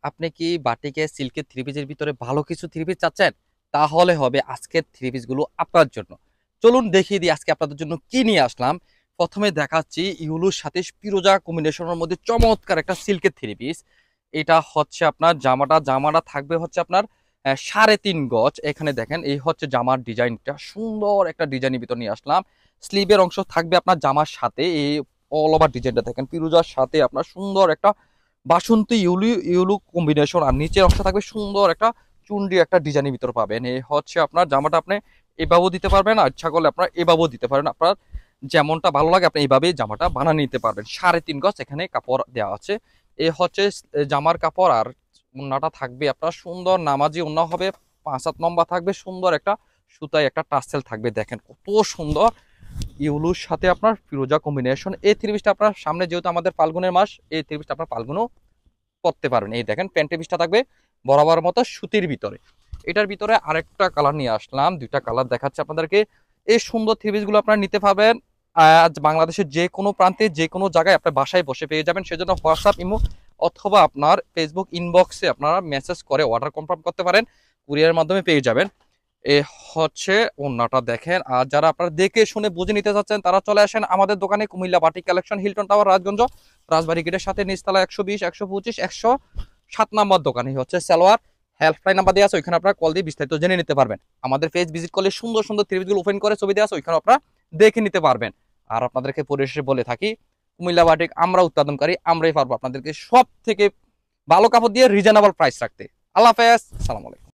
আপনি কি বাটিকে সিল্কের থ্রি পিসের ভিতরে ভালো কিছু থ্রি পিস চাচ্ছেন? তাহলে হবে আজকের থ্রি পিসগুলো আপনার জন্য। চলুন দেখিয়ে দিই আজকে আপনাদের জন্য কি নিয়ে আসলাম। প্রথমে দেখাচ্ছি ইউলুর সাথে ফিরোজা কম্বিনেশনের মধ্যে চমৎকার একটা সিল্কের থ্রি পিস। এটা হচ্ছে আপনার জামাটা থাকবে হচ্ছে আপনার 3.5 গজ। এখানে দেখেন এই হচ্ছে জামার ডিজাইনটা, সুন্দর একটা ডিজাইনের ভিতর নিয়ে আসলাম। স্লিভের অংশ থাকবে আপনার জামার সাথে, এই অল ওভার ডিজাইনটা দেখেন ফিরোজার সাথে আপনার সুন্দর একটা বাসন্তী ইউলু ইউলু কম্বিনেশন, আর নিচের অংশ থাকবে সুন্দর একটা চুনরি একটা ডিজাইনের ভিতর পাবেন। এই হচ্ছে আপনার জামাটা, আপনি এভাবেও দিতে পারবেন, আর ইচ্ছা করলে আপনার এভাবেও দিতে পারেন। আপনার যেমনটা ভালো লাগে আপনি এইভাবেই জামাটা বানিয়ে নিতে পারবেন। 3.5 গজ এখানে কাপড় দেওয়া আছে। এ হচ্ছে জামার কাপড়। আর ওন্নাটা থাকবে আপনার সুন্দর নামাজি ওন্না হবে, 5-7 নম্বর থাকবে, সুন্দর একটা সুতায় একটা টাসেল থাকবে। দেখেন কত সুন্দর ইউলুর সাথে আপনার ফিরোজা কম্বিনেশন। এই থ্রি পিসটা আপনার সামনে যেহেতু আমাদের ফাল্গুনের মাস, এই থ্রি পিসটা আপনার ফাল্গুনও পরতে পারবেন। এই দেখেন প্যান্টের পিসটা থাকবে বরাবর মতো সুতির ভিতরে। এটার ভিতরে আরেকটা কালার নিয়ে আসলাম, দুইটা কালার দেখাচ্ছে আপনাদেরকে। এই সুন্দর থ্রি পিসগুলো আপনারা নিতে পারবেন আজ বাংলাদেশের যে কোনো প্রান্তে যে কোনো জায়গায় আপনার বাসায় বসে পেয়ে যাবেন। সেজন্য হোয়াটসঅ্যাপ, ইমো অথবা আপনার ফেসবুক ইনবক্সে আপনারা মেসেজ করে অর্ডার কনফার্ম করতে পারেন, কুরিয়ারের মাধ্যমে পেয়ে যাবেন। এ হচ্ছে ওন্নাটা দেখেন। আর যারা আপনারা দেখে শুনে বুঝে নিতে চাচ্ছেন তারা চলে আসেন আমাদের দোকানে, Comilla batik collection, Hilton tower, Rajganj, Rajbari গেটের সাথে নিচতলা 120, 125, 107 নাম্বার দোকানে হচ্ছে সালোয়ার হেল্পলাইন নাম্বার দেওয়া আছে, ওইখানে আপনারা কল দিয়ে বিস্তারিত জেনে নিতে পারবেন। আমাদের পেজ ভিজিট করলে সুন্দর সুন্দর থ্রিপিসগুলো ওপেন করে ছবি দেওয়া আছে, ওইখানে আপনারা দেখে নিতে পারবেন। আর আপনাদেরকে পরিশেষে বলে থাকি, কুমিল্লা বাটিক আমরা উৎপাদনকারী, আমরাই পারবো আপনাদেরকে সব থেকে ভালো কাপড় দিয়ে রিজনেবল প্রাইস রাখতে। আল্লাহ হাফেজ, সালাম আলাইকুম।